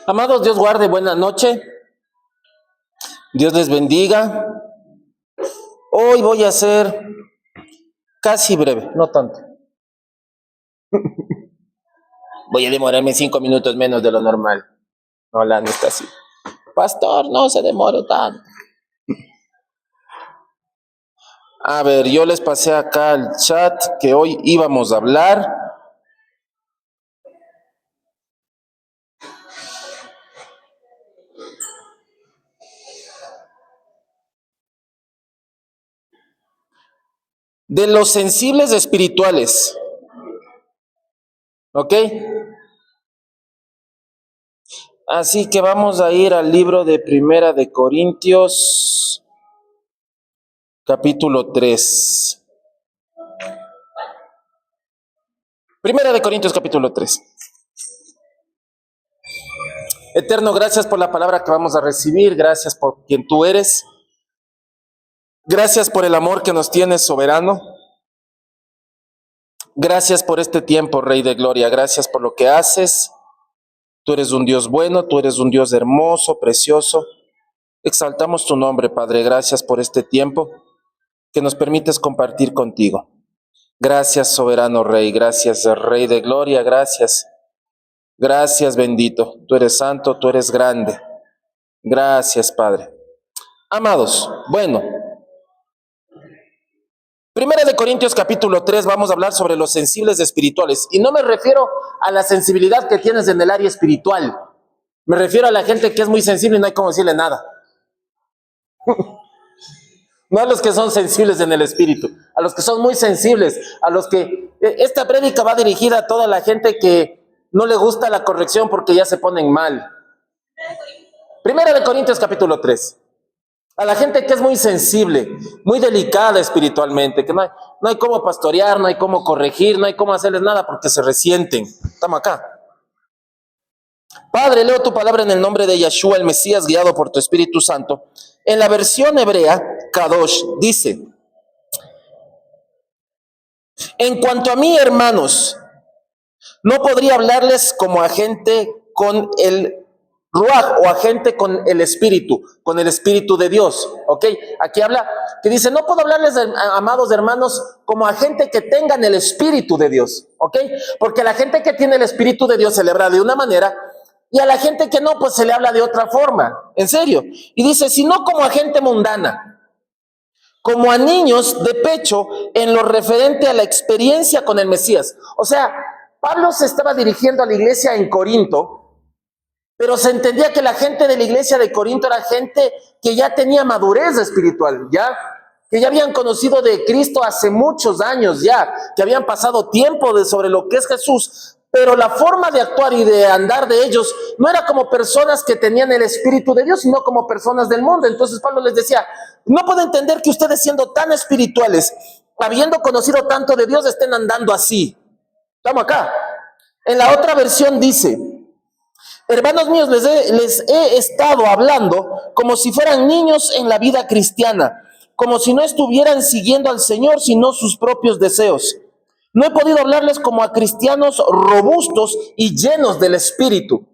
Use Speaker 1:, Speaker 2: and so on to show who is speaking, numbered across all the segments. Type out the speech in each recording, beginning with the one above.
Speaker 1: Amados, Dios guarde, buena noche. Dios les bendiga. Hoy voy a ser casi breve, no tanto. Voy a demorarme 5 minutos menos de lo normal. No, la está así. Pastor, no se demore tanto. A ver, yo les pasé acá al chat que hoy íbamos a hablar de los sensibles espirituales. ¿Ok? Así que vamos a ir al libro de Primera de Corintios, capítulo 3. Primera de Corintios, capítulo 3. Eterno, gracias por la palabra que vamos a recibir, gracias por quien tú eres, gracias por el amor que nos tienes, soberano, gracias por este tiempo, Rey de Gloria, gracias por lo que haces. Tú eres un Dios bueno, tú eres un Dios hermoso, precioso. Exaltamos tu nombre, Padre, gracias por este tiempo que nos permites compartir contigo. Gracias, soberano Rey, gracias, Rey de Gloria, gracias. Gracias, bendito. Tú eres santo, tú eres grande. Gracias, Padre. Amados, bueno, Primera de Corintios capítulo 3, vamos a hablar sobre los sensibles espirituales. Y no me refiero a la sensibilidad que tienes en el área espiritual. Me refiero a la gente que es muy sensible y no hay cómo decirle nada. No a los que son sensibles en el espíritu, a los que son muy sensibles, a los que... Esta prédica va dirigida a toda la gente que no le gusta la corrección porque ya se ponen mal. Primera de Corintios capítulo 3. A la gente que es muy sensible, muy delicada espiritualmente, que no hay cómo pastorear, no hay cómo corregir, no hay cómo hacerles nada porque se resienten. Estamos acá. Padre, leo tu palabra en el nombre de Yeshua, el Mesías, guiado por tu Espíritu Santo. En la versión hebrea, Kadosh, dice: en cuanto a mí, hermanos, no podría hablarles como a gente con el Ruach o a gente con el Espíritu de Dios, ¿ok? Aquí habla, que dice, no puedo hablarles, amados hermanos, como a gente que tengan el Espíritu de Dios, ¿ok? Porque la gente que tiene el Espíritu de Dios se le habla de una manera, y a la gente que no, pues se le habla de otra forma, en serio. Y dice, sino como a gente mundana, como a niños de pecho en lo referente a la experiencia con el Mesías. O sea, Pablo se estaba dirigiendo a la iglesia en Corinto, pero se entendía que la gente de la iglesia de Corinto era gente que ya tenía madurez espiritual, ya que ya habían conocido de Cristo hace muchos años ya, que habían pasado tiempo sobre lo que es Jesús, pero la forma de actuar y de andar de ellos no era como personas que tenían el Espíritu de Dios, sino como personas del mundo. Entonces Pablo les decía, no puedo entender que ustedes siendo tan espirituales, habiendo conocido tanto de Dios, estén andando así. Estamos acá. En la otra versión dice, hermanos míos, les he estado hablando como si fueran niños en la vida cristiana, como si no estuvieran siguiendo al Señor, sino sus propios deseos. No he podido hablarles como a cristianos robustos y llenos del Espíritu.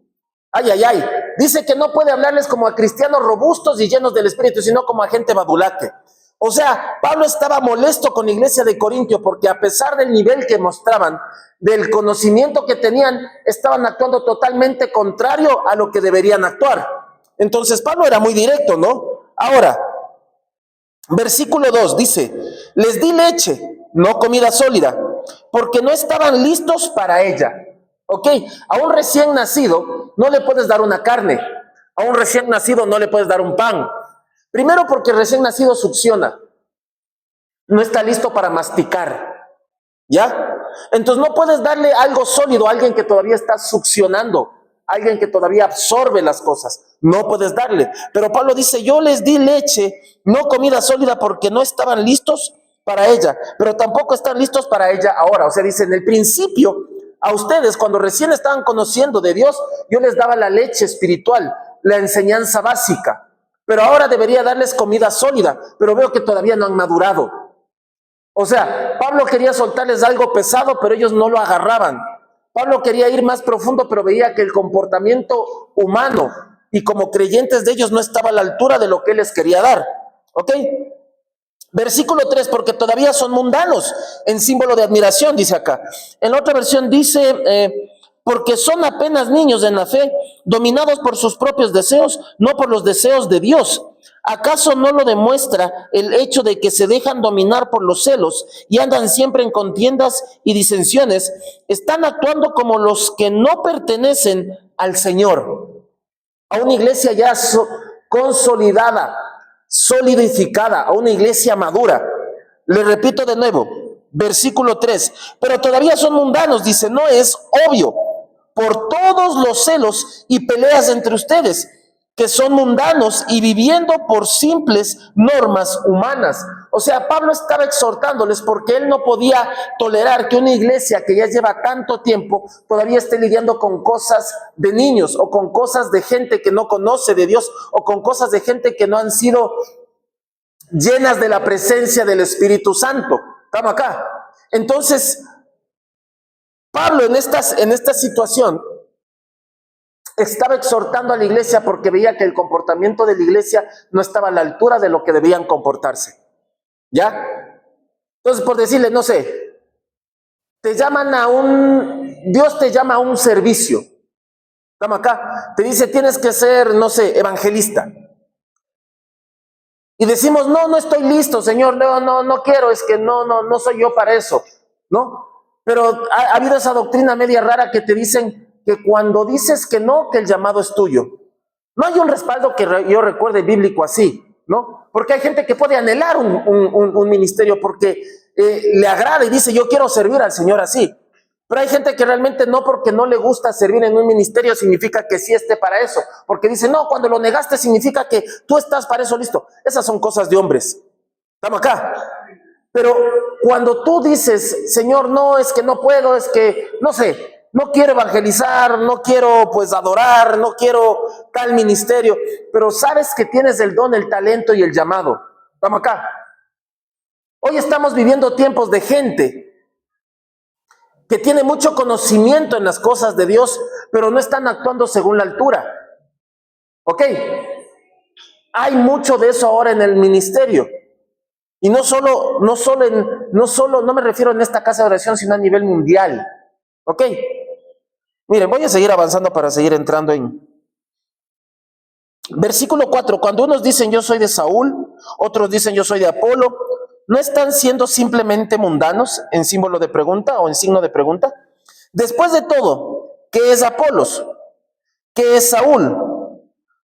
Speaker 1: Ay, ay, ay. Dice que no puede hablarles como a cristianos robustos y llenos del Espíritu, sino como a gente badulaque. O sea, Pablo estaba molesto con la iglesia de Corintio porque a pesar del nivel que mostraban, del conocimiento que tenían, estaban actuando totalmente contrario a lo que deberían actuar. Entonces Pablo era muy directo, ¿no? Ahora, versículo 2 dice, les di leche, no comida sólida, porque no estaban listos para ella. Ok, a un recién nacido no le puedes dar una carne, a un recién nacido no le puedes dar un pan. Primero porque el recién nacido succiona, no está listo para masticar, ¿ya? Entonces no puedes darle algo sólido a alguien que todavía está succionando, alguien que todavía absorbe las cosas, no puedes darle. Pero Pablo dice, yo les di leche, no comida sólida, porque no estaban listos para ella, pero tampoco están listos para ella ahora. O sea, dice, en el principio, a ustedes, cuando recién estaban conociendo de Dios, yo les daba la leche espiritual, la enseñanza básica, pero ahora debería darles comida sólida, pero veo que todavía no han madurado. O sea, Pablo quería soltarles algo pesado, pero ellos no lo agarraban. Pablo quería ir más profundo, pero veía que el comportamiento humano y como creyentes de ellos no estaba a la altura de lo que él les quería dar. ¿Ok? Versículo 3, porque todavía son mundanos, en símbolo de admiración, dice acá. En la otra versión dice, porque son apenas niños en la fe, dominados por sus propios deseos, no por los deseos de Dios. ¿Acaso no lo demuestra el hecho de que se dejan dominar por los celos y andan siempre en contiendas y disensiones? Están actuando como los que no pertenecen al Señor, a una iglesia ya consolidada, solidificada, a una iglesia madura. Le repito de nuevo, versículo 3, pero todavía son mundanos, dice, no es obvio, por todos los celos y peleas entre ustedes, que son mundanos y viviendo por simples normas humanas. O sea, Pablo estaba exhortándoles porque él no podía tolerar que una iglesia que ya lleva tanto tiempo todavía esté lidiando con cosas de niños o con cosas de gente que no conoce de Dios o con cosas de gente que no han sido llenas de la presencia del Espíritu Santo. Estamos acá. Entonces, Pablo en esta situación estaba exhortando a la iglesia porque veía que el comportamiento de la iglesia no estaba a la altura de lo que debían comportarse. ¿Ya? Entonces, por decirle, no sé, Dios te llama a un servicio. Estamos acá. Te dice, tienes que ser, no sé, evangelista. Y decimos, no estoy listo, Señor, no quiero, es que no soy yo para eso, ¿no? Pero ha habido esa doctrina media rara que te dicen que cuando dices que no, que el llamado es tuyo. No hay un respaldo que yo recuerde bíblico así, ¿no? Porque hay gente que puede anhelar un ministerio porque le agrada y dice, yo quiero servir al Señor así. Pero hay gente que realmente no, porque no le gusta servir en un ministerio significa que sí esté para eso. Porque dice, no, cuando lo negaste significa que tú estás para eso listo. Esas son cosas de hombres. Estamos acá. Pero cuando tú dices, Señor, no, es que no puedo, es que, no sé, no quiero evangelizar, no quiero pues adorar, no quiero tal ministerio, pero sabes que tienes el don, el talento y el llamado. Estamos acá. Hoy estamos viviendo tiempos de gente que tiene mucho conocimiento en las cosas de Dios, pero no están actuando según la altura. ¿Ok? Hay mucho de eso ahora en el ministerio. Y no me refiero en esta casa de oración, sino a nivel mundial. ¿Ok? Miren, voy a seguir avanzando para seguir entrando en versículo 4. Cuando unos dicen yo soy de Saúl, otros dicen yo soy de Apolo, ¿no están siendo simplemente mundanos en símbolo de pregunta o en signo de pregunta? Después de todo, ¿qué es Apolos? ¿Qué es Saúl?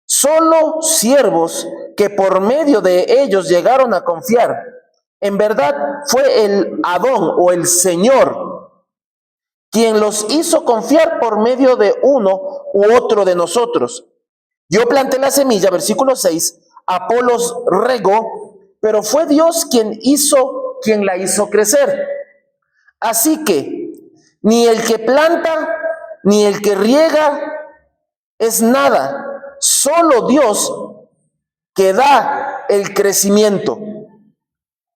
Speaker 1: Solo siervos que por medio de ellos llegaron a confiar. En verdad fue el Adón o el Señor quien los hizo confiar por medio de uno u otro de nosotros. Yo planté la semilla, versículo 6, Apolos regó, pero fue Dios quien la hizo crecer. Así que ni el que planta ni el que riega es nada, solo Dios que da el crecimiento.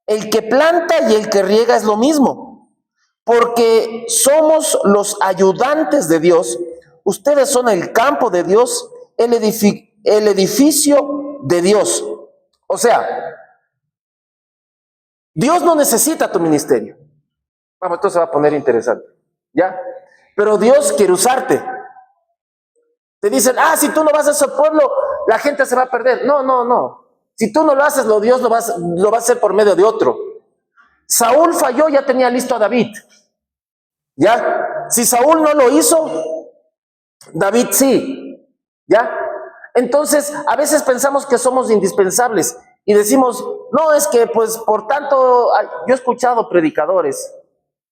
Speaker 1: El que planta y el que riega es lo mismo, porque somos los ayudantes de Dios. Ustedes son el campo de Dios, el edificio de Dios. O sea, Dios no necesita tu ministerio. Vamos, esto se va a poner interesante, ¿ya? Pero Dios quiere usarte. Te dicen, si tú no vas a ese pueblo, la gente se va a perder. No. Si tú no lo haces, Dios lo va a hacer por medio de otro. Saúl falló, ya tenía listo a David. ¿Ya? Si Saúl no lo hizo, David sí. ¿Ya? Entonces, a veces pensamos que somos indispensables y decimos, no, es que pues por tanto, yo he escuchado predicadores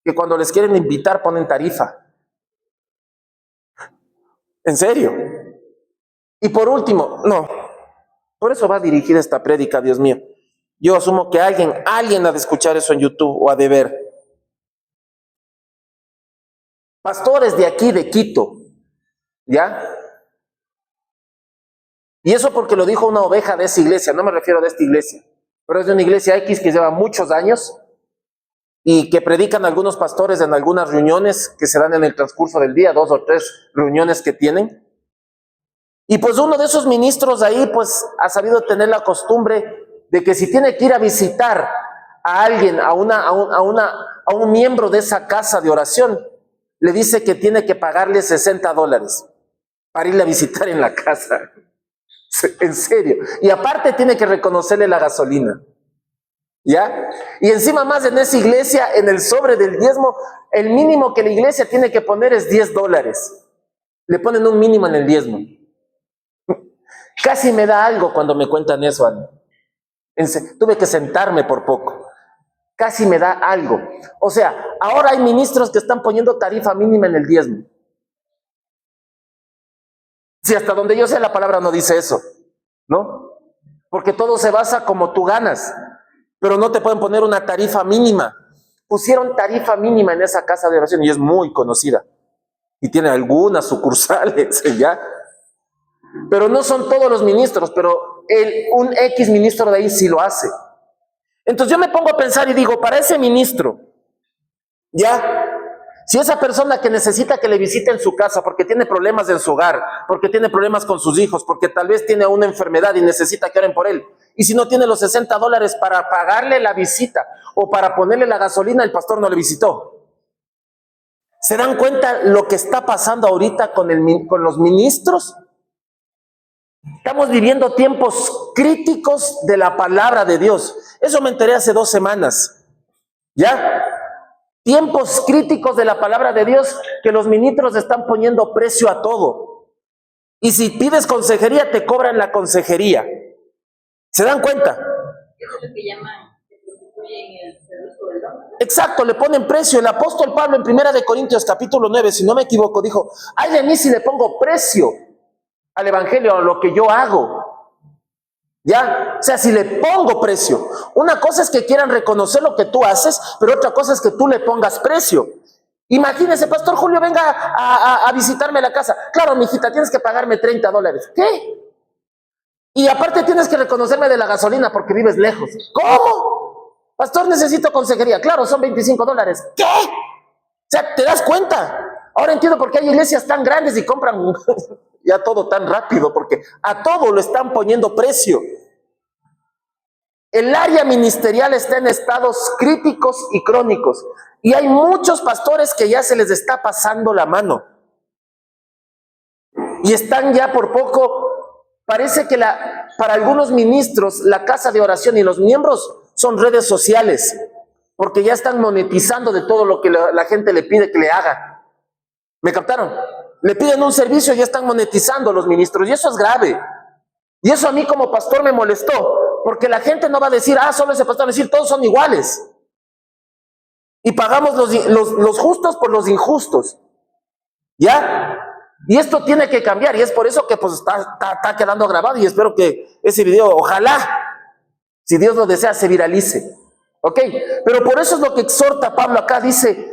Speaker 1: que cuando les quieren invitar ponen tarifa. ¿En serio? Y por último, no, por eso va dirigida esta prédica, Dios mío. Yo asumo que alguien ha de escuchar eso en YouTube o ha de ver. Pastores de aquí, de Quito, ¿ya? Y eso porque lo dijo una oveja de esa iglesia, no me refiero de esta iglesia, pero es de una iglesia X que lleva muchos años y que predican algunos pastores en algunas reuniones que se dan en el transcurso del día, 2 o 3 reuniones que tienen. Y pues uno de esos ministros ahí pues ha sabido tener la costumbre de que si tiene que ir a visitar a alguien, a un miembro de esa casa de oración, le dice que tiene que pagarle $60 para irle a visitar en la casa. En serio. Y aparte tiene que reconocerle la gasolina. ¿Ya? Y encima más en esa iglesia, en el sobre del diezmo, el mínimo que la iglesia tiene que poner es $10. Le ponen un mínimo en el diezmo. Casi me da algo cuando me cuentan eso, Ana. Tuve que sentarme por poco. Casi me da algo. O sea, ahora hay ministros que están poniendo tarifa mínima en el diezmo. Si hasta donde yo sé la palabra no dice eso, ¿no? Porque todo se basa como tú ganas, pero no te pueden poner una tarifa mínima. Pusieron tarifa mínima en esa casa de oración y es muy conocida. Y tiene algunas sucursales, ¿ya? Pero no son todos los ministros, pero un X ministro de ahí sí lo hace. Entonces yo me pongo a pensar y digo, para ese ministro, ¿ya? Si esa persona que necesita que le visiten su casa porque tiene problemas en su hogar, porque tiene problemas con sus hijos, porque tal vez tiene una enfermedad y necesita que oren por él, y si no tiene los $60 para pagarle la visita o para ponerle la gasolina, el pastor no le visitó. ¿Se dan cuenta lo que está pasando ahorita con los ministros? Estamos viviendo tiempos críticos de la palabra de Dios. Eso me enteré hace 2 semanas. ¿Ya? Tiempos críticos de la palabra de Dios, que los ministros están poniendo precio a todo. Y si pides consejería, te cobran la consejería. ¿Se dan cuenta?
Speaker 2: Eso es lo que llaman, que sustituyen el servicio del don.
Speaker 1: Exacto, le ponen precio. El apóstol Pablo en 1 Corintios capítulo 9, si no me equivoco, dijo, ay de mí si le pongo precio al evangelio, a lo que yo hago. ¿Ya? O sea, si le pongo precio. Una cosa es que quieran reconocer lo que tú haces, pero otra cosa es que tú le pongas precio. Imagínese, Pastor Julio, venga a visitarme la casa. Claro, mijita, tienes que pagarme $30. ¿Qué? Y aparte tienes que reconocerme de la gasolina porque vives lejos. ¿Cómo? Pastor, necesito consejería. Claro, son $25. ¿Qué? O sea, ¿te das cuenta? Ahora entiendo por qué hay iglesias tan grandes y compran ya todo tan rápido, porque a todo lo están poniendo precio. El área ministerial está en estados críticos y crónicos. Y hay muchos pastores que ya se les está pasando la mano. Y están ya por poco, parece que para algunos ministros la casa de oración y los miembros son redes sociales, porque ya están monetizando de todo lo que la gente le pide que le haga. ¿Me captaron? Le piden un servicio y ya están monetizando los ministros, y eso es grave. Y eso a mí como pastor me molestó, porque la gente no va a decir, solo ese pastor, va a decir, todos son iguales. Y pagamos los justos por los injustos. ¿Ya? Y esto tiene que cambiar, y es por eso que pues está quedando grabado, y espero que ese video, ojalá, si Dios lo desea, se viralice. ¿Ok? Pero por eso es lo que exhorta Pablo acá, dice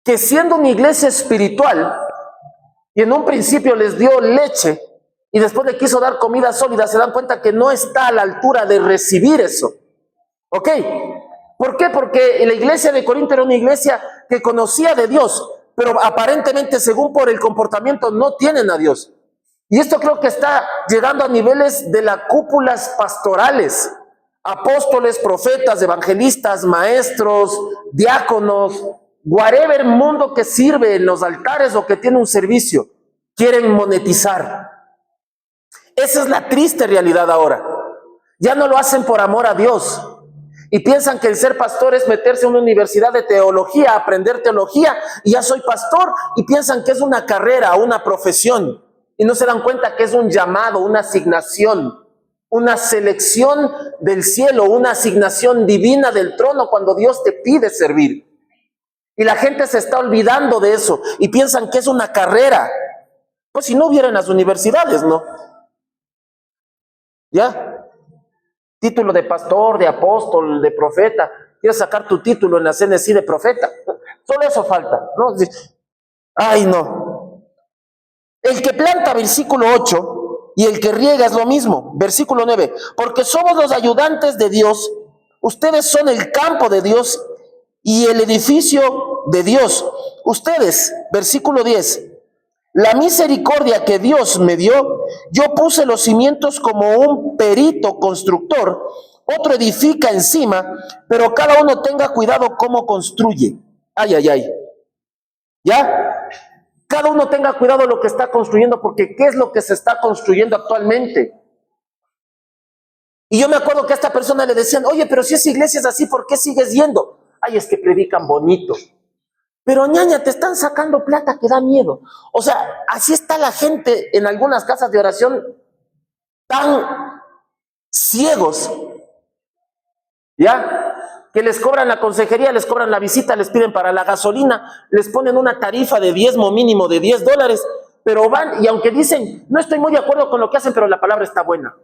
Speaker 1: que siendo una iglesia espiritual, y en un principio les dio leche, y después le quiso dar comida sólida, se dan cuenta que no está a la altura de recibir eso. ¿Ok? ¿Por qué? Porque la iglesia de Corinto era una iglesia que conocía de Dios, pero aparentemente, según por el comportamiento, no tienen a Dios. Y esto creo que está llegando a niveles de las cúpulas pastorales. Apóstoles, profetas, evangelistas, maestros, diáconos, whatever mundo que sirve en los altares o que tiene un servicio, quieren monetizar. Esa es la triste realidad ahora. Ya no lo hacen por amor a Dios. Y piensan que el ser pastor es meterse en una universidad de teología, aprender teología, y ya soy pastor, y piensan que es una carrera, una profesión, y no se dan cuenta que es un llamado, una asignación, una selección del cielo, una asignación divina del trono cuando Dios te pide servir. Y la gente se está olvidando de eso, y piensan que es una carrera. Pues si no hubiera en las universidades, ¿no? ¿Ya? Título de pastor, de apóstol, de profeta. Quieres sacar tu título en la CNC de profeta. Solo eso falta, ¿no? Ay, no. El que planta, versículo 8, y el que riega es lo mismo. Versículo 9. Porque somos los ayudantes de Dios, Ustedes son el campo de Dios y el edificio de Dios. Ustedes, versículo 10, la misericordia que Dios me dio, yo puse los cimientos como un perito constructor, otro edifica encima, pero cada uno tenga cuidado cómo construye. Ay, ay, ay. ¿Ya? Cada uno tenga cuidado lo que está construyendo, porque ¿qué es lo que se está construyendo actualmente? Y yo me acuerdo que a esta persona le decían, oye, pero si esa iglesia es así, ¿por qué sigues yendo? Ay, es que predican bonito. Pero ñaña, te están sacando plata que da miedo. O sea, así está la gente en algunas casas de oración tan ciegos, ¿ya? Que les cobran la consejería, les cobran la visita, les piden para la gasolina, les ponen una tarifa de diezmo mínimo de $10, pero van y aunque dicen, no estoy muy de acuerdo con lo que hacen, pero la palabra está buena.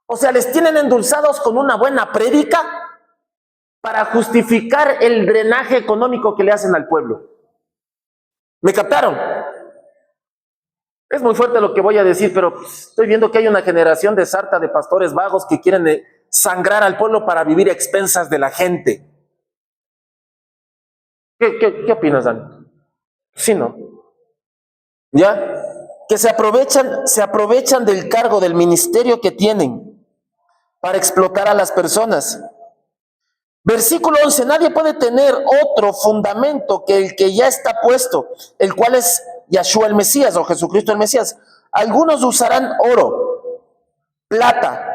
Speaker 1: O sea, les tienen endulzados con una buena prédica para justificar el drenaje económico que le hacen al pueblo. ¿Me captaron? Es muy fuerte lo que voy a decir, pero estoy viendo que hay una generación de sarta de pastores vagos que quieren sangrar al pueblo para vivir a expensas de la gente. ¿Qué opinas, Dani? Sí, ¿no? ¿Ya? Que se aprovechan del cargo, del ministerio que tienen para explotar a las personas. Versículo 11, nadie puede tener otro fundamento que el que ya está puesto, el cual es Yahshua el Mesías o Jesucristo el Mesías. Algunos usarán oro, plata,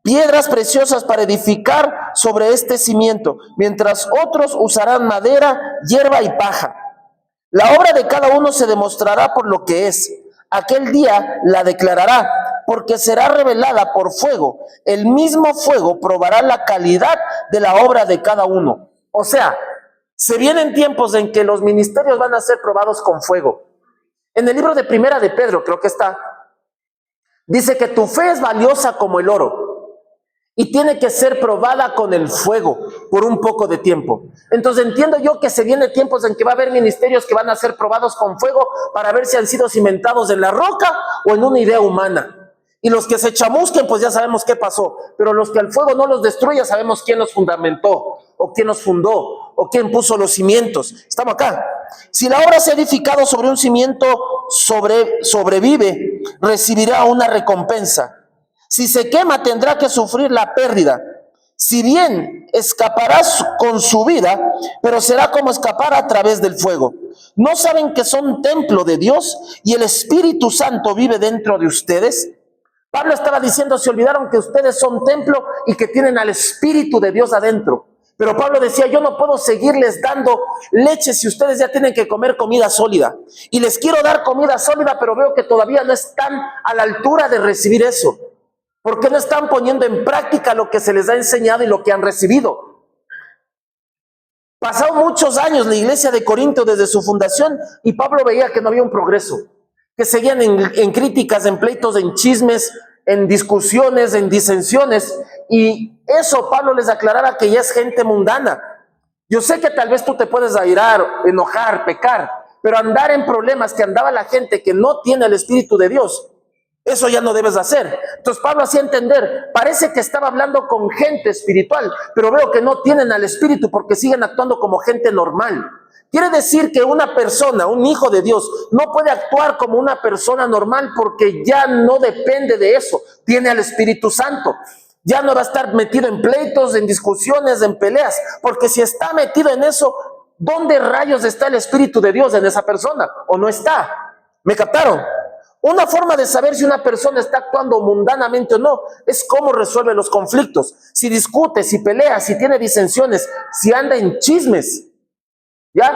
Speaker 1: piedras preciosas para edificar sobre este cimiento, mientras otros usarán madera, hierba y paja. La obra de cada uno se demostrará por lo que es. Aquel día la declarará, porque será revelada por fuego. El mismo fuego probará la calidad de la obra de cada uno. O sea, se vienen tiempos en que los ministerios van a ser probados con fuego. En el libro de Primera de Pedro, creo que está, dice que tu fe es valiosa como el oro y tiene que ser probada con el fuego por un poco de tiempo. Entonces entiendo yo que se vienen tiempos en que va a haber ministerios que van a ser probados con fuego para ver si han sido cimentados en la roca o en una idea humana. Y los que se chamusquen, pues ya sabemos qué pasó. Pero los que al fuego no los destruya, sabemos quién los fundamentó, o quién los fundó, o quién puso los cimientos. Estamos acá. Si la obra se ha edificado sobre un cimiento, sobrevive, recibirá una recompensa. Si se quema, tendrá que sufrir la pérdida. Si bien escaparás con su vida, pero será como escapar a través del fuego. ¿No saben que son templo de Dios y el Espíritu Santo vive dentro de ustedes? Pablo estaba diciendo, se olvidaron que ustedes son templo y que tienen al Espíritu de Dios adentro. Pero Pablo decía, yo no puedo seguirles dando leche si ustedes ya tienen que comer comida sólida. Y les quiero dar comida sólida, pero veo que todavía no están a la altura de recibir eso. Porque no están poniendo en práctica lo que se les ha enseñado y lo que han recibido. Pasaron muchos años la iglesia de Corinto desde su fundación y Pablo veía que no había un progreso. Que seguían en críticas, en pleitos, en chismes, en discusiones, en disensiones, y eso Pablo les aclaraba que ya es gente mundana. Yo sé que tal vez tú te puedes airar, enojar, pecar, pero andar en problemas que andaba la gente que no tiene el Espíritu de Dios, eso ya no debes hacer. Entonces Pablo hacía entender, parece que estaba hablando con gente espiritual, pero veo que no tienen al Espíritu porque siguen actuando como gente normal. Quiere decir que una persona, un hijo de Dios, no puede actuar como una persona normal porque ya no depende de eso. Tiene al Espíritu Santo. Ya no va a estar metido en pleitos, en discusiones, en peleas. Porque si está metido en eso, ¿dónde rayos está el Espíritu de Dios en esa persona? ¿O no está? ¿Me captaron? Una forma de saber si una persona está actuando mundanamente o no es cómo resuelve los conflictos. Si discute, si pelea, si tiene disensiones, si anda en chismes. ¿Ya?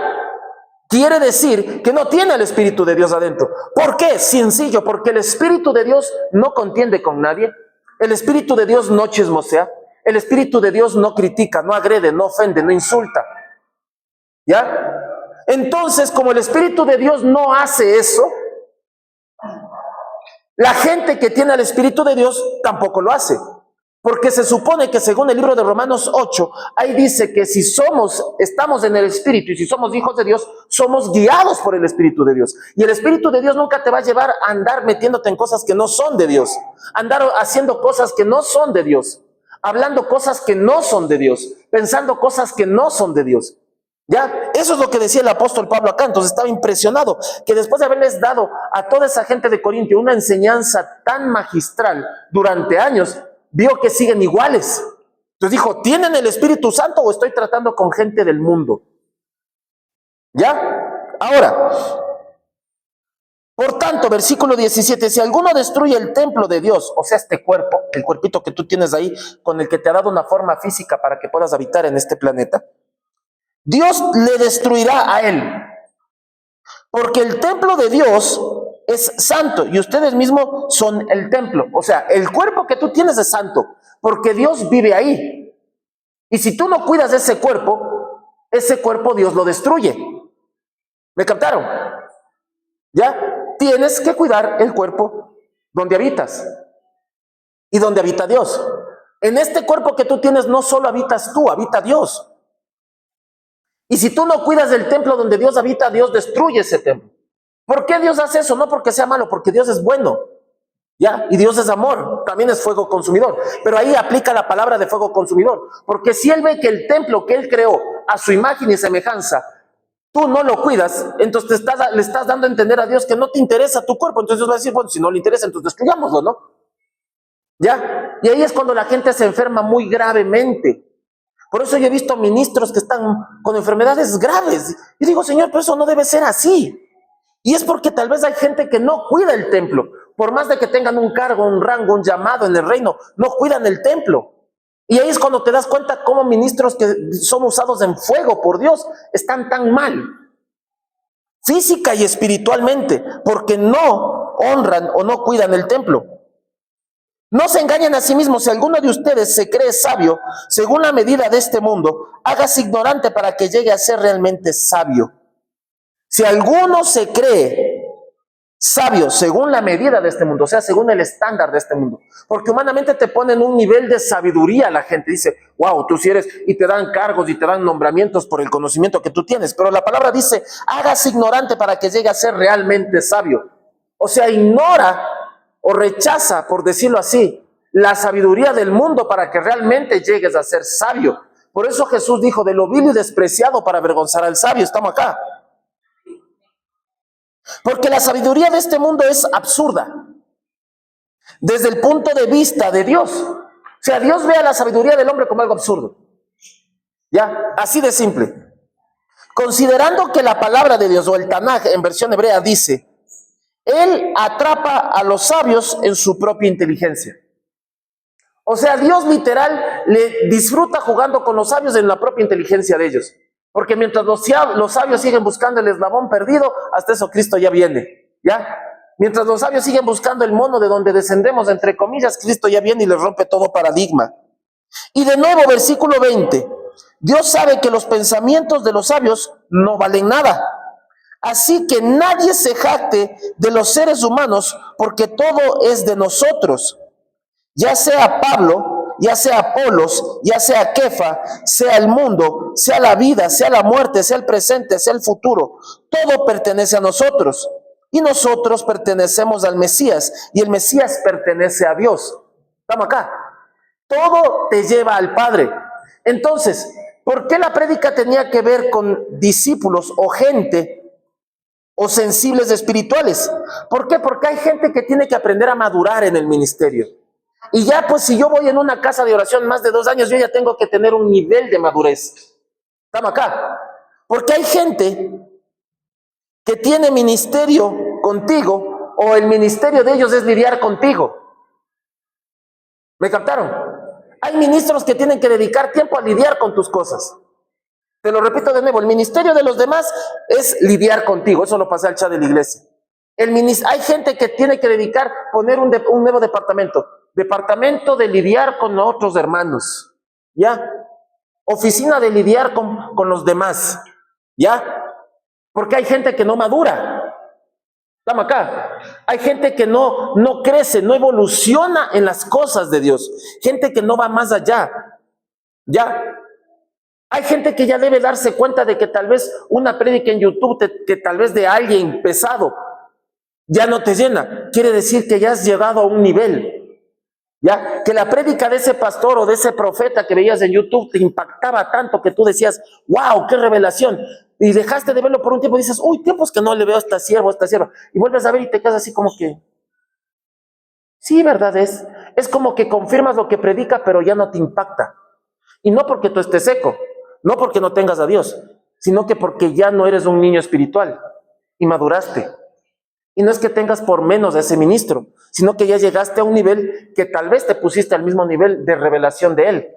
Speaker 1: Quiere decir que no tiene el Espíritu de Dios adentro. ¿Por qué? Sencillo, porque el Espíritu de Dios no contiende con nadie. El Espíritu de Dios no chismosea. El Espíritu de Dios no critica, no agrede, no ofende, no insulta. ¿Ya? Entonces, como el Espíritu de Dios no hace eso, la gente que tiene el Espíritu de Dios tampoco lo hace. Porque se supone que según el libro de Romanos 8, ahí dice que si estamos en el Espíritu y si somos hijos de Dios, somos guiados por el Espíritu de Dios. Y el Espíritu de Dios nunca te va a llevar a andar metiéndote en cosas que no son de Dios, andar haciendo cosas que no son de Dios. hablando cosas que no son de Dios, pensando cosas que no son de Dios. ¿Ya? Eso es lo que decía el apóstol Pablo acá. Entonces estaba impresionado que después de haberles dado a toda esa gente de Corintio una enseñanza tan magistral durante años, vio que siguen iguales. Entonces dijo, ¿tienen el Espíritu Santo o estoy tratando con gente del mundo? ¿Ya? Ahora, por tanto, versículo 17, si alguno destruye el templo de Dios, o sea, este cuerpo, el cuerpito que tú tienes ahí, con el que te ha dado una forma física para que puedas habitar en este planeta, Dios le destruirá a él, porque el templo de Dios es santo y ustedes mismos son el templo. O sea, el cuerpo que tú tienes es santo, porque Dios vive ahí. Y si tú no cuidas de ese cuerpo Dios lo destruye. ¿Me captaron? ¿Ya? Tienes que cuidar el cuerpo donde habitas y donde habita Dios. En este cuerpo que tú tienes no solo habitas tú, habita Dios. Y si tú no cuidas del templo donde Dios habita, Dios destruye ese templo. ¿Por qué Dios hace eso? No porque sea malo, porque Dios es bueno. ¿Ya? Y Dios es amor, también es fuego consumidor. Pero ahí aplica la palabra de fuego consumidor. Porque si Él ve que el templo que Él creó a su imagen y semejanza, tú no lo cuidas, entonces le estás dando a entender a Dios que no te interesa tu cuerpo. Entonces Dios va a decir, bueno, si no le interesa, entonces destruyámoslo, ¿no? ¿Ya? Y ahí es cuando la gente se enferma muy gravemente. Por eso yo he visto ministros que están con enfermedades graves. Y digo, Señor, pero eso no debe ser así. Y es porque tal vez hay gente que no cuida el templo. Por más de que tengan un cargo, un rango, un llamado en el reino, no cuidan el templo. Y ahí es cuando te das cuenta cómo ministros que son usados en fuego por Dios están tan mal, física y espiritualmente, porque no honran o no cuidan el templo. No se engañen a sí mismos. Si alguno de ustedes se cree sabio, según la medida de este mundo, hágase ignorante para que llegue a ser realmente sabio. Si alguno se cree sabio según la medida de este mundo, o sea, según el estándar de este mundo, porque humanamente te ponen un nivel de sabiduría, la gente dice, wow, tú sí eres, y te dan cargos y te dan nombramientos por el conocimiento que tú tienes, pero la palabra dice, hágase ignorante para que llegue a ser realmente sabio. O sea, ignora o rechaza, por decirlo así, la sabiduría del mundo para que realmente llegues a ser sabio. Por eso Jesús dijo, de lo vil y despreciado para avergonzar al sabio. Estamos acá. Porque la sabiduría de este mundo es absurda desde el punto de vista de Dios. O sea, Dios ve a la sabiduría del hombre como algo absurdo. ¿Ya? Así de simple. Considerando que la palabra de Dios, o el Tanaj en versión hebrea, dice, Él atrapa a los sabios en su propia inteligencia. O sea, Dios literal le disfruta jugando con los sabios en la propia inteligencia de ellos. Porque mientras los sabios siguen buscando el eslabón perdido, hasta eso Cristo ya viene, ¿ya? Mientras los sabios siguen buscando el mono de donde descendemos, entre comillas, Cristo ya viene y les rompe todo paradigma. Y de nuevo, versículo 20, Dios sabe que los pensamientos de los sabios no valen nada. Así que nadie se jacte de los seres humanos, porque todo es de nosotros. Ya sea Pablo, ya sea Apolos, ya sea Kefa, sea el mundo, sea la vida, sea la muerte, sea el presente, sea el futuro, todo pertenece a nosotros. Y nosotros pertenecemos al Mesías, y el Mesías pertenece a Dios. Estamos acá. Todo te lleva al Padre. Entonces, ¿por qué la prédica tenía que ver con discípulos o gente o sensibles espirituales? ¿Por qué? Porque hay gente que tiene que aprender a madurar en el ministerio. Y ya pues si yo voy en una casa de oración más de 2 años, yo ya tengo que tener un nivel de madurez. Estamos acá. Porque hay gente que tiene ministerio contigo, o el ministerio de ellos es lidiar contigo. ¿Me captaron? Hay ministros que tienen que dedicar tiempo a lidiar con tus cosas. Te lo repito de nuevo, el ministerio de los demás es lidiar contigo. Eso lo pasé al chat de la iglesia. Hay gente que tiene que dedicar, poner un nuevo departamento de lidiar con otros hermanos, ¿ya? Oficina de lidiar con los demás, ¿ya? Porque hay gente que no madura. Estamos acá. Hay gente que no crece, no evoluciona en las cosas de Dios. Gente que no va más allá, ¿ya? Hay gente que ya debe darse cuenta de que tal vez una prédica en YouTube, que tal vez de alguien pesado, ya no te llena. Quiere decir que ya has llegado a un nivel. Ya, que la prédica de ese pastor o de ese profeta que veías en YouTube te impactaba tanto que tú decías, wow, qué revelación. Y dejaste de verlo por un tiempo y dices, uy, tiempos que no le veo a esta sierva o a esta sierva. Y vuelves a ver y te quedas así como que, sí, verdad es. Es como que confirmas lo que predica, pero ya no te impacta. Y no porque tú estés seco, no porque no tengas a Dios, sino que porque ya no eres un niño espiritual y maduraste. Y no es que tengas por menos a ese ministro, sino que ya llegaste a un nivel que tal vez te pusiste al mismo nivel de revelación de él.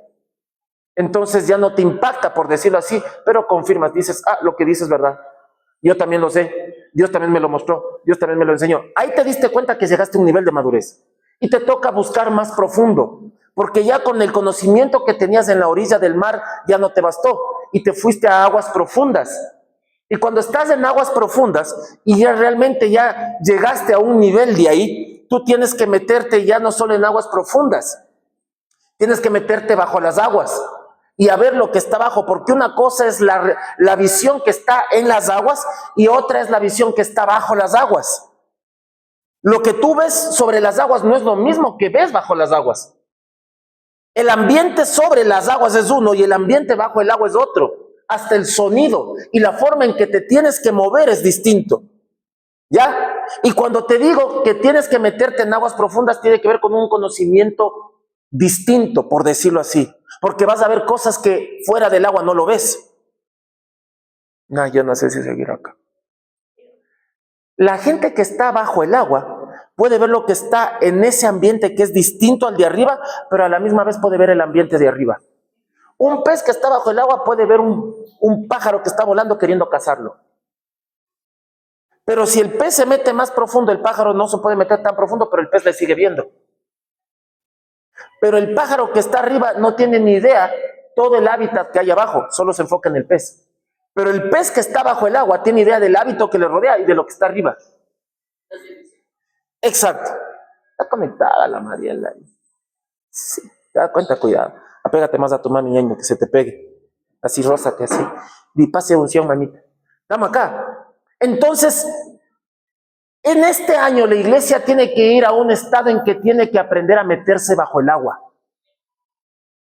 Speaker 1: Entonces ya no te impacta, por decirlo así, pero confirmas, dices, ah, lo que dices es verdad. Yo también lo sé, Dios también me lo mostró, Dios también me lo enseñó. Ahí te diste cuenta que llegaste a un nivel de madurez. Y te toca buscar más profundo, porque ya con el conocimiento que tenías en la orilla del mar ya no te bastó y te fuiste a aguas profundas. Y cuando estás en aguas profundas y ya realmente ya llegaste a un nivel de ahí, tú tienes que meterte ya no solo en aguas profundas, tienes que meterte bajo las aguas y a ver lo que está abajo, porque una cosa es la visión que está en las aguas y otra es la visión que está bajo las aguas. Lo que tú ves sobre las aguas no es lo mismo que ves bajo las aguas. El ambiente sobre las aguas es uno y el ambiente bajo el agua es otro. Hasta el sonido y la forma en que te tienes que mover es distinto. ¿Ya? Y cuando te digo que tienes que meterte en aguas profundas, tiene que ver con un conocimiento distinto, por decirlo así. Porque vas a ver cosas que fuera del agua no lo ves. No, yo no sé si seguir acá. La gente que está bajo el agua puede ver lo que está en ese ambiente que es distinto al de arriba, pero a la misma vez puede ver el ambiente de arriba. Un pez que está bajo el agua puede ver un pájaro que está volando queriendo cazarlo. Pero si el pez se mete más profundo, el pájaro no se puede meter tan profundo, pero el pez le sigue viendo. Pero el pájaro que está arriba no tiene ni idea todo el hábitat que hay abajo, solo se enfoca en el pez. Pero el pez que está bajo el agua tiene idea del hábito que le rodea y de lo que está arriba. Exacto. Está conectada la Mariela. Sí, te das cuenta, cuidado. Apégate más a tu mami, ñaño, que se te pegue. Así rosa que así. Di pase unción, mamita. Estamos acá. Entonces, en este año la iglesia tiene que ir a un estado en que tiene que aprender a meterse bajo el agua.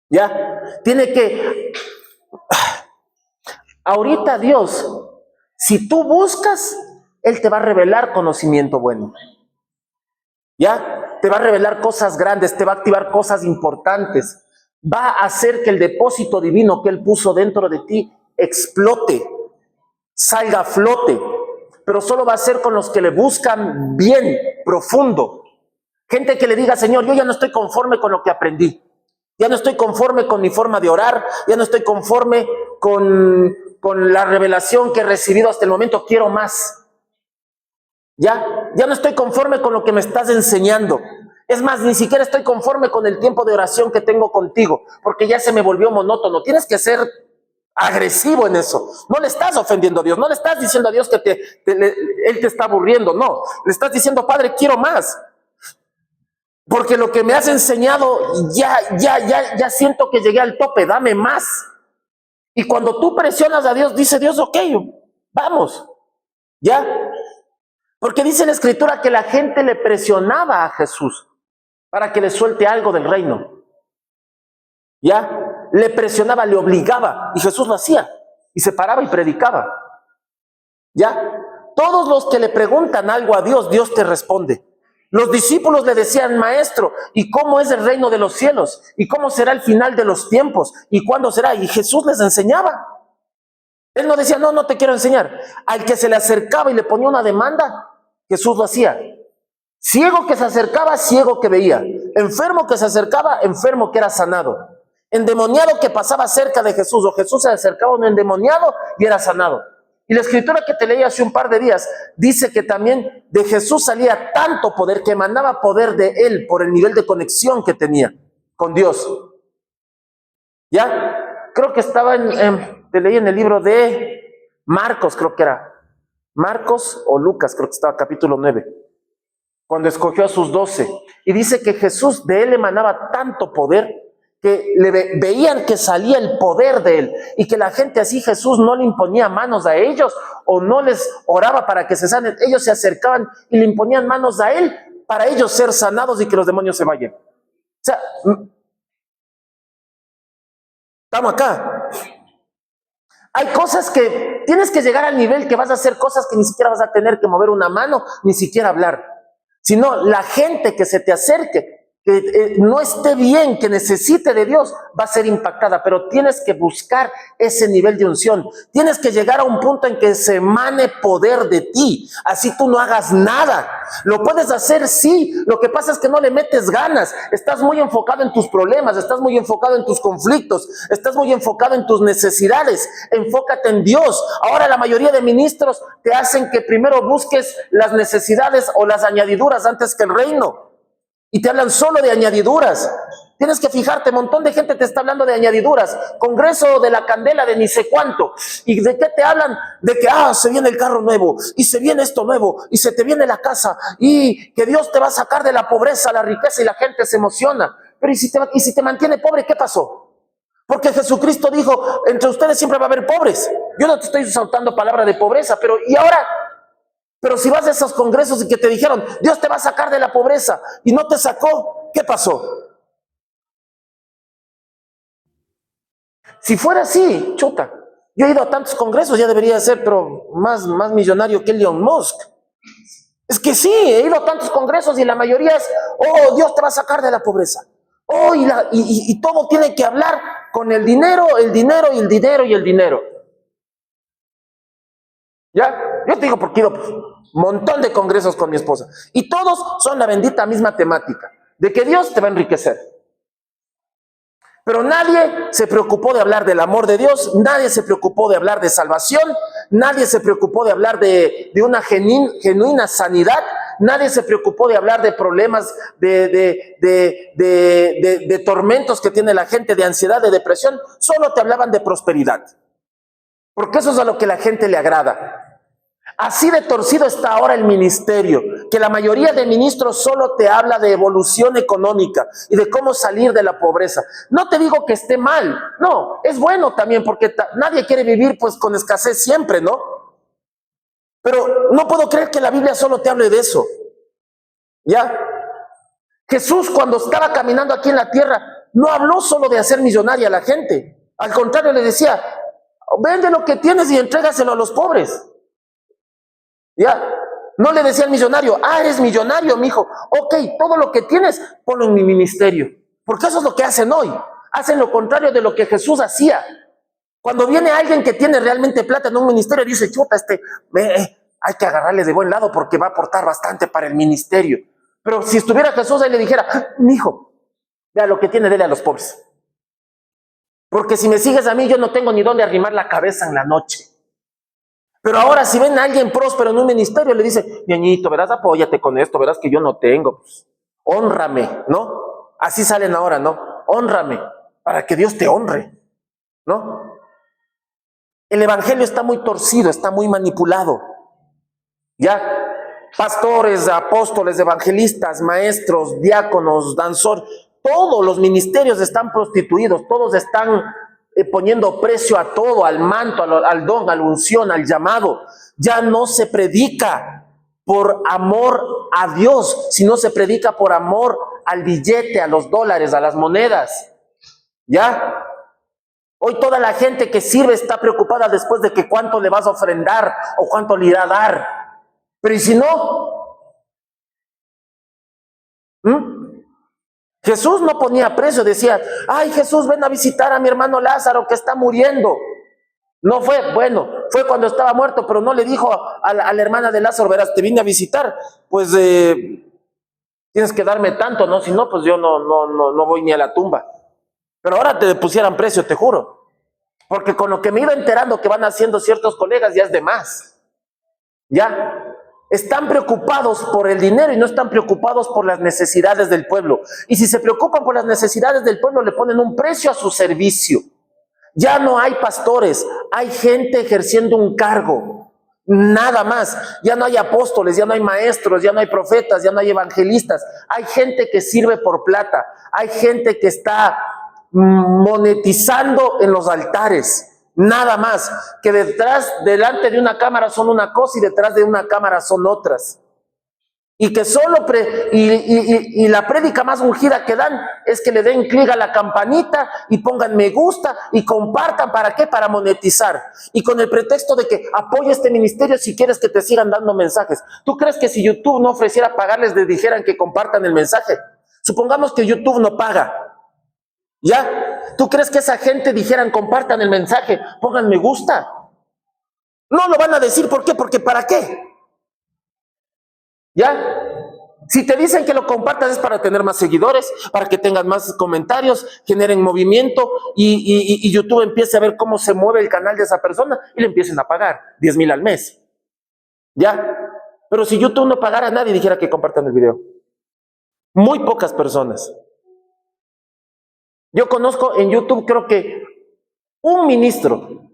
Speaker 1: ¿Ya? Tiene que... Ahorita Dios, si tú buscas, Él te va a revelar conocimiento bueno. ¿Ya? Te va a revelar cosas grandes, te va a activar cosas importantes. Va a hacer que el depósito divino que Él puso dentro de ti explote, salga a flote. Pero solo va a ser con los que le buscan bien, profundo. Gente que le diga, Señor, yo ya no estoy conforme con lo que aprendí. Ya no estoy conforme con mi forma de orar. Ya no estoy conforme con la revelación que he recibido hasta el momento. Quiero más. Ya no estoy conforme con lo que me estás enseñando. Es más, ni siquiera estoy conforme con el tiempo de oración que tengo contigo, porque ya se me volvió monótono. Tienes que ser agresivo en eso. No le estás ofendiendo a Dios, no le estás diciendo a Dios que Él te está aburriendo, no. Le estás diciendo, Padre, quiero más. Porque lo que me has enseñado, ya siento que llegué al tope, dame más. Y cuando tú presionas a Dios, dice Dios, ok, vamos. ¿Ya? Porque dice la Escritura que la gente le presionaba a Jesús para que le suelte algo del reino. ¿Ya? Le presionaba, le obligaba, y Jesús lo hacía, y se paraba y predicaba. ¿Ya? Todos los que le preguntan algo a Dios, Dios te responde. Los discípulos le decían, Maestro, ¿y cómo es el reino de los cielos? ¿Y cómo será el final de los tiempos? ¿Y cuándo será? Y Jesús les enseñaba. Él no decía, no te quiero enseñar. Al que se le acercaba y le ponía una demanda, Jesús lo hacía. Ciego que se acercaba, ciego que veía. Enfermo que se acercaba, enfermo que era sanado. Endemoniado que pasaba cerca de Jesús, o Jesús se acercaba a un endemoniado y era sanado. Y la escritura que te leí hace un par de días dice que también de Jesús salía tanto poder que emanaba poder de Él por el nivel de conexión que tenía con Dios. ¿Ya? Creo que estaba te leí en el libro de Marcos, creo que era. Marcos o Lucas, creo que estaba capítulo 9. Cuando escogió a sus 12. Y dice que Jesús de Él emanaba tanto poder que veían que salía el poder de Él y que la gente así Jesús no le imponía manos a ellos o no les oraba para que se sanen. Ellos se acercaban y le imponían manos a Él para ellos ser sanados y que los demonios se vayan. sea, estamos acá. Hay cosas que tienes que llegar al nivel que vas a hacer cosas que ni siquiera vas a tener que mover una mano, ni siquiera hablar. Sino la gente que se te acerque, que no esté bien, que necesite de Dios, va a ser impactada, pero tienes que buscar ese nivel de unción. Tienes que llegar a un punto en que se emane poder de ti, así tú no hagas nada. Lo puedes hacer, sí, lo que pasa es que no le metes ganas, estás muy enfocado en tus problemas, estás muy enfocado en tus conflictos, estás muy enfocado en tus necesidades. Enfócate en Dios. Ahora la mayoría de ministros te hacen que primero busques las necesidades o las añadiduras antes que el reino. Y te hablan solo de añadiduras. Tienes que fijarte, un montón de gente te está hablando de añadiduras. Congreso de la Candela de ni sé cuánto. ¿Y de qué te hablan? De que, se viene el carro nuevo, y se viene esto nuevo, y se te viene la casa, y que Dios te va a sacar de la pobreza, la riqueza, y la gente se emociona. Pero ¿y si te mantiene pobre, qué pasó? Porque Jesucristo dijo, entre ustedes siempre va a haber pobres. Yo no te estoy soltando palabra de pobreza, pero ¿y ahora? Pero si vas a esos congresos y que te dijeron, Dios te va a sacar de la pobreza, y no te sacó, ¿qué pasó? Si fuera así, chuta, yo he ido a tantos congresos, ya debería ser, pero más millonario que Elon Musk. Es que sí, he ido a tantos congresos y la mayoría es, Dios te va a sacar de la pobreza. Y todo tiene que hablar con el dinero, el dinero y el dinero y el dinero. ¿Ya? Yo te digo porque he ido un montón de congresos con mi esposa. Y todos son la bendita misma temática, de que Dios te va a enriquecer. Pero nadie se preocupó de hablar del amor de Dios, nadie se preocupó de hablar de salvación, nadie se preocupó de hablar de una genuina sanidad, nadie se preocupó de hablar de problemas, de tormentos que tiene la gente, de ansiedad, de depresión. Solo te hablaban de prosperidad, porque eso es a lo que la gente le agrada. Así de torcido está ahora el ministerio, que la mayoría de ministros solo te habla de evolución económica y de cómo salir de la pobreza. No te digo que esté mal, no, es bueno también, porque nadie quiere vivir pues con escasez siempre, ¿no? Pero no puedo creer que la Biblia solo te hable de eso. ¿Ya? Jesús, cuando estaba caminando aquí en la tierra, no habló solo de hacer millonaria a la gente. Al contrario, le decía, vende lo que tienes y entrégaselo a los pobres. ¿Ya? No le decía al millonario, eres millonario, mijo. Ok, todo lo que tienes, ponlo en mi ministerio. Porque eso es lo que hacen hoy. Hacen lo contrario de lo que Jesús hacía. Cuando viene alguien que tiene realmente plata en un ministerio, dice, chuta, hay que agarrarle de buen lado porque va a aportar bastante para el ministerio. Pero si estuviera Jesús ahí le dijera, mijo, vea lo que tiene, dele a los pobres. Porque si me sigues a mí, yo no tengo ni dónde arrimar la cabeza en la noche. Pero ahora si ven a alguien próspero en un ministerio, le dice, ñañito, verás, apóyate con esto, verás que yo no tengo, pues, hónrame, ¿no? Así salen ahora, ¿no? Hónrame, para que Dios te honre, ¿no? El evangelio está muy torcido, está muy manipulado, ¿ya? Pastores, apóstoles, evangelistas, maestros, diáconos, danzores, todos los ministerios están prostituidos, todos están poniendo precio a todo, al manto, al don, a la unción, al llamado. Ya no se predica por amor a Dios, sino se predica por amor al billete, a los dólares, a las monedas. ¿Ya? Hoy toda la gente que sirve está preocupada después de que cuánto le vas a ofrendar o cuánto le irá a dar. Pero ¿y si no? Jesús no ponía precio, decía, Jesús, ven a visitar a mi hermano Lázaro que está muriendo. No fue, bueno, fue cuando estaba muerto, pero no le dijo a la hermana de Lázaro, verás, te vine a visitar, pues tienes que darme tanto, ¿no? Si no, pues yo no voy ni a la tumba. Pero ahora te pusieran precio, te juro. Porque con lo que me iba enterando que van haciendo ciertos colegas ya es de más. ¿Ya? Están preocupados por el dinero y no están preocupados por las necesidades del pueblo. Y si se preocupan por las necesidades del pueblo, le ponen un precio a su servicio. Ya no hay pastores, hay gente ejerciendo un cargo, nada más. Ya no hay apóstoles, ya no hay maestros, ya no hay profetas, ya no hay evangelistas. Hay gente que sirve por plata, hay gente que está monetizando en los altares. Nada más, que delante de una cámara son una cosa y detrás de una cámara son otras. Y que solo y la prédica más ungida que dan es que le den clic a la campanita y pongan me gusta y compartan. ¿Para qué? Para monetizar. Y con el pretexto de que apoya este ministerio si quieres que te sigan dando mensajes. ¿Tú crees que si YouTube no ofreciera pagarles, les dijeran que compartan el mensaje? Supongamos que YouTube no paga. ¿Ya? ¿Tú crees que esa gente dijeran compartan el mensaje, pongan me gusta? No lo van a decir. ¿Por qué? Porque ¿para qué? ¿Ya? Si te dicen que lo compartas es para tener más seguidores, para que tengas más comentarios, generen movimiento y YouTube empiece a ver cómo se mueve el canal de esa persona y le empiecen a pagar 10,000 al mes. ¿Ya? Pero si YouTube no pagara, nadie dijera que compartan el video. Muy pocas personas. Yo conozco en YouTube, creo que un ministro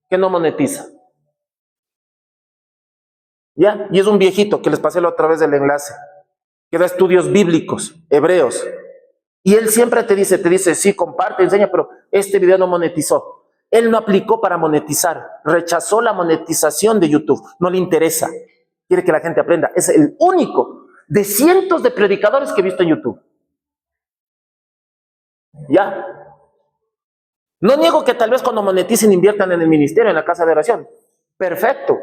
Speaker 1: que no monetiza. ¿Ya? Y es un viejito que les pasé la otra vez del enlace, que da estudios bíblicos, hebreos. Y él siempre te dice, sí, comparte, enseña, pero este video no monetizó. Él no aplicó para monetizar, rechazó la monetización de YouTube, no le interesa. Quiere que la gente aprenda. Es el único de cientos de predicadores que he visto en YouTube. ¿Ya? No niego que tal vez cuando moneticen inviertan en el ministerio, en la casa de oración. Perfecto,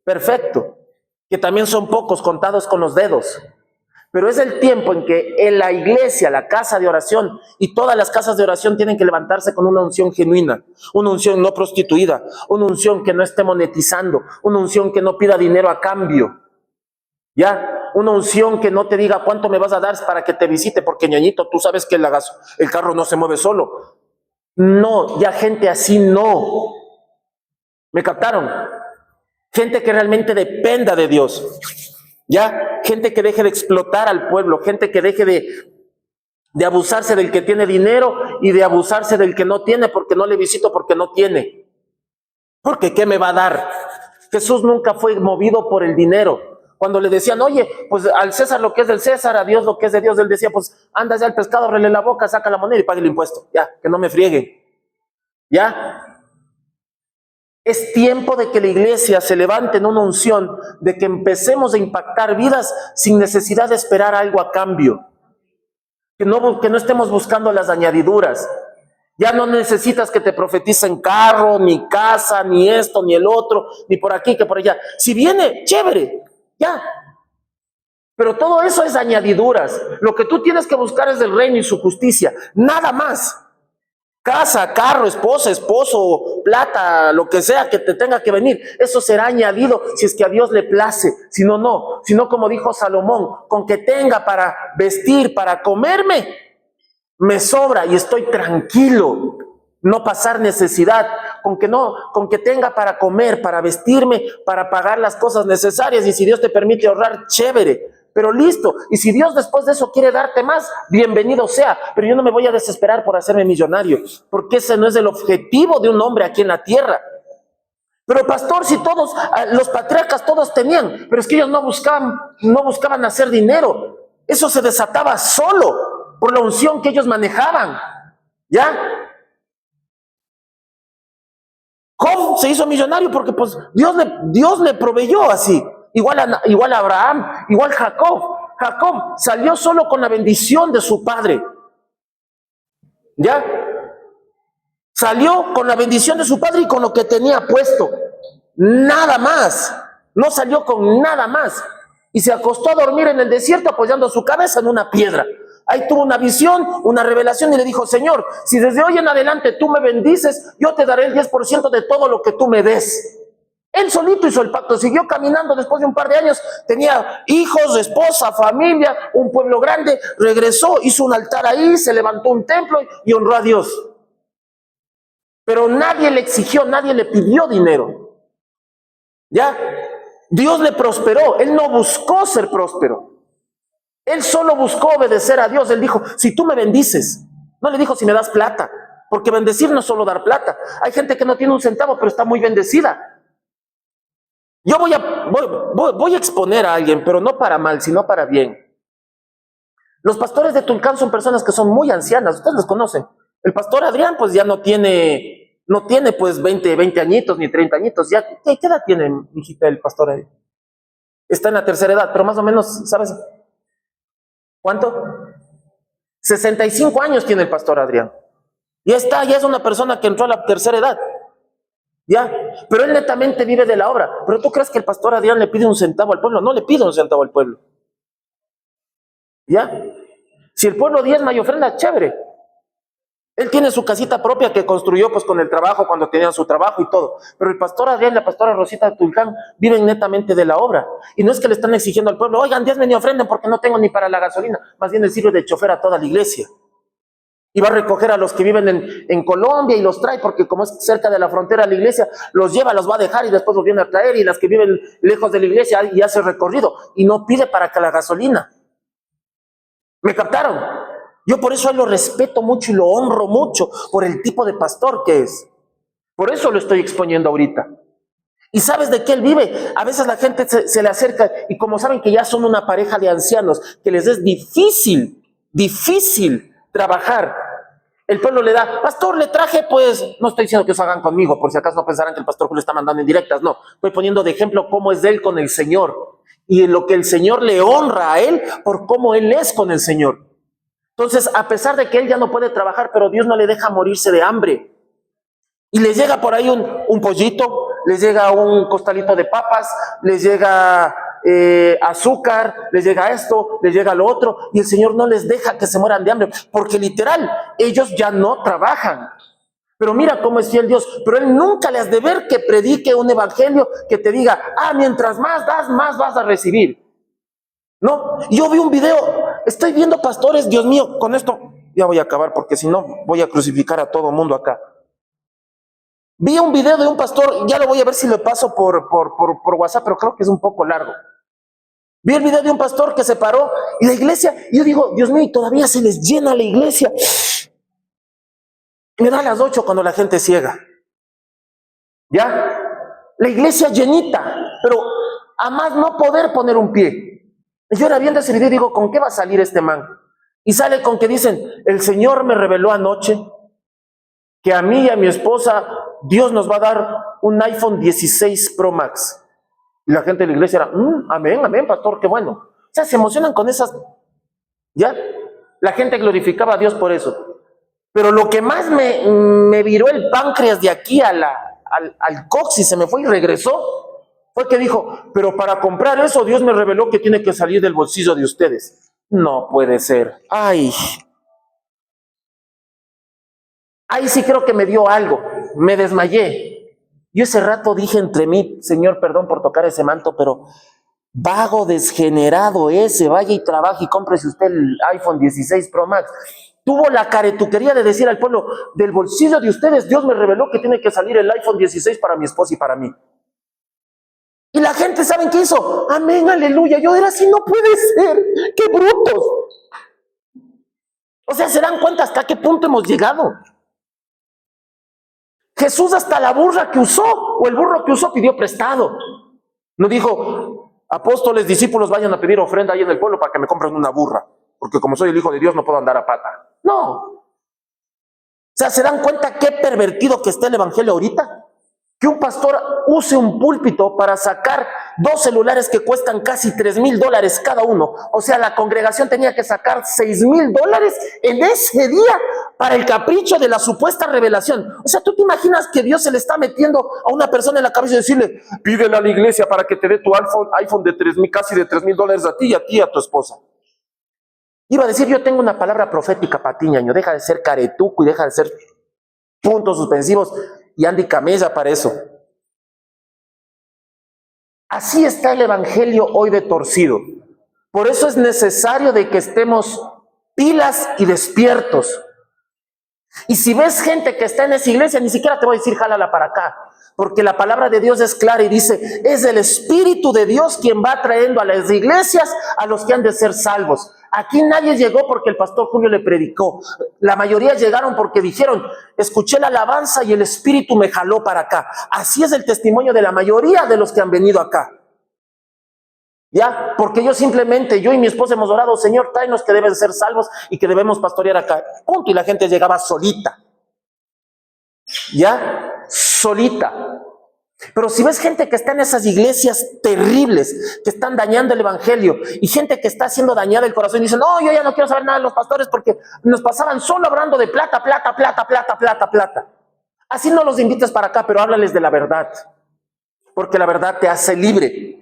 Speaker 1: perfecto. Que también son pocos, contados con los dedos. Pero es el tiempo en que en la iglesia, la casa de oración y todas las casas de oración tienen que levantarse con una unción genuina, una unción no prostituida, una unción que no esté monetizando, una unción que no pida dinero a cambio. ¿Ya? Una unción que no te diga cuánto me vas a dar para que te visite, porque ñañito, tú sabes que el carro no se mueve solo. No, ya gente así no. ¿Me captaron? Gente que realmente dependa de Dios. ¿Ya? Gente que deje de explotar al pueblo, gente que deje de abusarse del que tiene dinero y de abusarse del que no tiene, porque no le visito porque no tiene. Porque ¿qué me va a dar? Jesús nunca fue movido por el dinero. Cuando le decían, oye, pues al César lo que es del César, a Dios lo que es de Dios, él decía, pues anda ya al pescado, ábrele la boca, saca la moneda y pague el impuesto. Ya, que no me frieguen. ¿Ya? Es tiempo de que la iglesia se levante en una unción, de que empecemos a impactar vidas sin necesidad de esperar algo a cambio. Que no estemos buscando las añadiduras. Ya no necesitas que te profeticen carro, ni casa, ni esto, ni el otro, ni por aquí, que por allá. Si viene, chévere, ya. Pero todo eso es añadiduras. Lo que tú tienes que buscar es el reino y su justicia, nada más. Casa, carro, esposa, esposo, plata, lo que sea que te tenga que venir, eso será añadido si es que a Dios le place. Si no, no. Si no, como dijo Salomón, con que tenga para vestir, para comerme, me sobra y estoy tranquilo. No pasar necesidad, con que tenga para comer, para vestirme, para pagar las cosas necesarias, y si Dios te permite ahorrar, chévere. Pero listo, y si Dios después de eso quiere darte más, bienvenido sea, pero yo no me voy a desesperar por hacerme millonario, porque ese no es el objetivo de un hombre aquí en la tierra. Pero pastor, si todos, los patriarcas todos tenían, pero es que ellos no buscaban hacer dinero, eso se desataba solo por la unción que ellos manejaban, ¿ya? Job se hizo millonario porque pues Dios le proveyó así. Igual a Abraham, igual Jacob. Jacob salió solo con la bendición de su padre. ¿Ya? Salió con la bendición de su padre y con lo que tenía puesto. Nada más. No salió con nada más. Y se acostó a dormir en el desierto apoyando su cabeza en una piedra. Ahí tuvo una visión, una revelación y le dijo, Señor, si desde hoy en adelante tú me bendices, yo te daré el 10% de todo lo que tú me des. Él solito hizo el pacto, siguió caminando después de un par de años, tenía hijos, esposa, familia, un pueblo grande, regresó, hizo un altar ahí, se levantó un templo y honró a Dios. Pero nadie le exigió, nadie le pidió dinero. ¿Ya? Dios le prosperó, él no buscó ser próspero. Él solo buscó obedecer a Dios. Él dijo, si tú me bendices, no le dijo si me das plata, porque bendecir no es solo dar plata. Hay gente que no tiene un centavo, pero está muy bendecida. Yo voy a exponer a alguien, pero no para mal, sino para bien. Los pastores de Tulcán son personas que son muy ancianas, ustedes los conocen. El pastor Adrián, pues ya no tiene pues 20 añitos ni 30 añitos. Ya, ¿qué edad tiene, hijita, el pastor Adrián? Está en la tercera edad, pero más o menos, ¿sabes cuánto? 65 años tiene el pastor Adrián. Ya está, ya es una persona que entró a la tercera edad. Ya, pero él netamente vive de la obra. Pero tú crees que el pastor Adrián le pide un centavo al pueblo? No le pide un centavo al pueblo. ¿Ya? Si el pueblo diezma y ofrenda, chévere. Él tiene su casita propia que construyó pues con el trabajo, cuando tenían su trabajo y todo. Pero el pastor Adrián y la pastora Rosita Tulcán viven netamente de la obra. Y no es que le están exigiendo al pueblo, oigan, diezmen y ofrenden porque no tengo ni para la gasolina. Más bien le sirve de chofer a toda la iglesia. Y va a recoger a los que viven en Colombia y los trae, porque como es cerca de la frontera de la iglesia, los lleva, los va a dejar y después los viene a traer. Y las que viven lejos de la iglesia y hace recorrido y no pide para que la gasolina. ¿Me captaron? Yo por eso a él lo respeto mucho y lo honro mucho por el tipo de pastor que es. Por eso lo estoy exponiendo ahorita. ¿Y sabes de qué él vive? A veces la gente se le acerca y como saben que ya son una pareja de ancianos, que les es difícil trabajar, el pueblo le da, pastor, le traje, pues, no estoy diciendo que eso hagan conmigo, por si acaso no pensarán que el pastor Julio está mandando indirectas, no, estoy poniendo de ejemplo cómo es de él con el Señor y en lo que el Señor le honra a él por cómo él es con el Señor. Entonces, a pesar de que él ya no puede trabajar, pero Dios no le deja morirse de hambre. Y les llega por ahí un pollito, les llega un costalito de papas, les llega azúcar, les llega esto, les llega lo otro, y el Señor no les deja que se mueran de hambre, porque literal, ellos ya no trabajan. Pero mira cómo es fiel Dios, pero Él nunca les ha de ver que predique un evangelio que te diga, mientras más das, más vas a recibir. No, yo vi un video, estoy viendo pastores, Dios mío, con esto ya voy a acabar, porque si no voy a crucificar a todo mundo acá. Vi un video de un pastor, ya lo voy a ver si lo paso por WhatsApp, pero creo que es un poco largo. Vi el video de un pastor que se paró y la iglesia, y yo digo, Dios mío, todavía se les llena la iglesia. Me da las 8 cuando la gente ciega. ¿Ya? La iglesia llenita, pero a más no poder poner un pie. Y yo era viendo ese video y digo, ¿con qué va a salir este man? Y sale con que dicen, el Señor me reveló anoche que a mí y a mi esposa Dios nos va a dar un iPhone 16 Pro Max. Y la gente de la iglesia era, amén, amén, pastor, qué bueno. O sea, se emocionan con esas, ¿ya? La gente glorificaba a Dios por eso. Pero lo que más me viró el páncreas de aquí al coxis, se me fue y regresó, fue que dijo, pero para comprar eso Dios me reveló que tiene que salir del bolsillo de ustedes. No puede ser. Ay, ahí sí creo que me dio algo, me desmayé. Yo ese rato dije entre mí, Señor, perdón por tocar ese manto, pero vago desgenerado ese, vaya y trabaje y cómprese usted el iPhone 16 Pro Max. Tuvo la caretuquería de decir al pueblo, del bolsillo de ustedes Dios me reveló que tiene que salir el iPhone 16 para mi esposa y para mí. Y la gente, ¿saben qué hizo? Amén, aleluya. Yo era así, no puede ser, qué brutos. O sea, ¿se dan cuenta hasta qué punto hemos llegado? Jesús hasta la burra que usó, o el burro que usó, pidió prestado. No dijo, apóstoles, discípulos, vayan a pedir ofrenda ahí en el pueblo para que me compren una burra, porque como soy el hijo de Dios no puedo andar a pata. No. O sea, ¿se dan cuenta qué pervertido que está el evangelio ahorita? Que un pastor use un púlpito para sacar 2 celulares que cuestan casi $3,000 cada uno. O sea, la congregación tenía que sacar $6,000 en ese día para el capricho de la supuesta revelación. O sea, ¿tú te imaginas que Dios se le está metiendo a una persona en la cabeza y decirle, pídele a la iglesia para que te dé tu iPhone de casi de $3,000 a ti y a tu esposa? Iba a decir, yo tengo una palabra profética para ti, ñaño, deja de ser caretuco y deja de ser puntos suspensivos y Andy Camella para eso. Así está el evangelio hoy de torcido. Por eso es necesario de que estemos pilas y despiertos. Y si ves gente que está en esa iglesia, ni siquiera te voy a decir jálala para acá, porque la palabra de Dios es clara y dice, es el Espíritu de Dios quien va trayendo a las iglesias a los que han de ser salvos. Aquí nadie llegó porque el pastor Julio le predicó. La mayoría llegaron porque dijeron, escuché la alabanza y el Espíritu me jaló para acá. Así es el testimonio de la mayoría de los que han venido acá. ¿Ya? Porque yo y mi esposa hemos orado, Señor, tráenos que deben ser salvos y que debemos pastorear acá. Punto. Y la gente llegaba solita. ¿Ya? Solita. Pero si ves gente que está en esas iglesias terribles, que están dañando el evangelio, y gente que está siendo dañada el corazón y dice, no, yo ya no quiero saber nada de los pastores porque nos pasaban solo hablando de plata, plata, plata, plata, plata, plata. Así no los invites para acá, pero háblales de la verdad, porque la verdad te hace libre.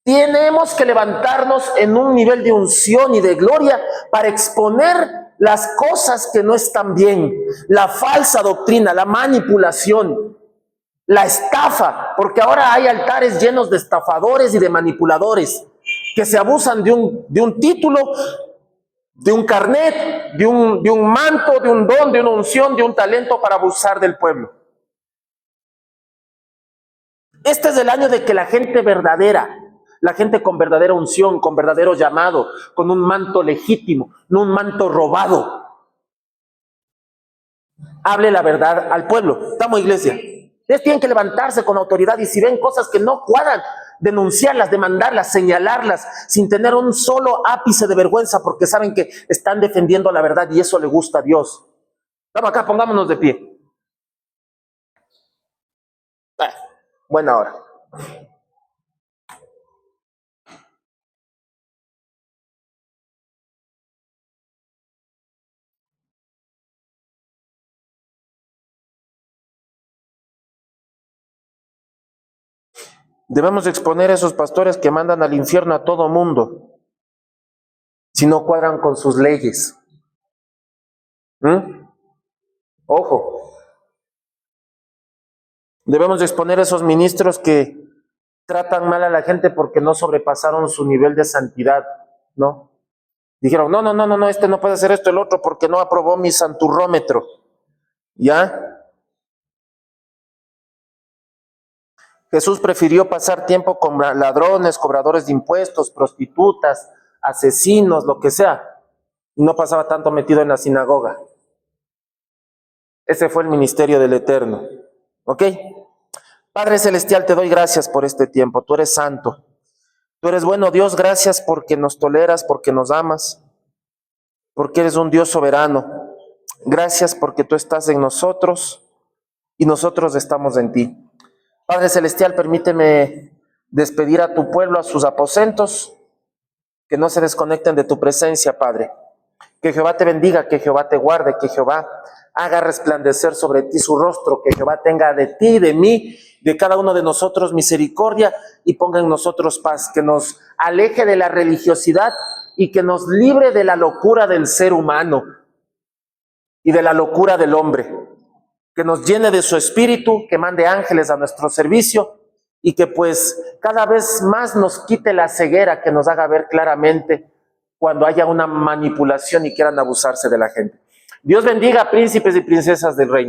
Speaker 1: Tenemos que levantarnos en un nivel de unción y de gloria para exponer las cosas que no están bien, la falsa doctrina, la manipulación, la estafa, porque ahora hay altares llenos de estafadores y de manipuladores que se abusan de un título, de un carnet, de un manto, de un don, de una unción, de un talento para abusar del pueblo. Este es el año de que la gente verdadera, la gente con verdadera unción, con verdadero llamado, con un manto legítimo, no un manto robado, hable la verdad al pueblo. Estamos, iglesia. Ustedes tienen que levantarse con autoridad y si ven cosas que no cuadran, denunciarlas, demandarlas, señalarlas, sin tener un solo ápice de vergüenza, porque saben que están defendiendo la verdad y eso le gusta a Dios. Vamos acá, pongámonos de pie. Buena hora. Debemos exponer a esos pastores que mandan al infierno a todo mundo, si no cuadran con sus leyes. Ojo. Debemos exponer a esos ministros que tratan mal a la gente porque no sobrepasaron su nivel de santidad, ¿no? Dijeron, no, este no puede hacer esto, el otro, porque no aprobó mi santurrómetro. ¿Ya? Jesús prefirió pasar tiempo con ladrones, cobradores de impuestos, prostitutas, asesinos, lo que sea, y no pasaba tanto metido en la sinagoga. Ese fue el ministerio del Eterno. ¿Ok? Padre Celestial, te doy gracias por este tiempo. Tú eres santo. Tú eres bueno, Dios. Gracias porque nos toleras, porque nos amas, porque eres un Dios soberano. Gracias porque tú estás en nosotros y nosotros estamos en ti. Padre Celestial, permíteme despedir a tu pueblo, a sus aposentos, que no se desconecten de tu presencia, Padre. Que Jehová te bendiga, que Jehová te guarde, que Jehová haga resplandecer sobre ti su rostro, que Jehová tenga de ti, de mí, de cada uno de nosotros misericordia y ponga en nosotros paz, que nos aleje de la religiosidad y que nos libre de la locura del ser humano y de la locura del hombre, que nos llene de su espíritu, que mande ángeles a nuestro servicio y que pues cada vez más nos quite la ceguera, que nos haga ver claramente cuando haya una manipulación y quieran abusarse de la gente. Dios bendiga, príncipes y princesas del reino.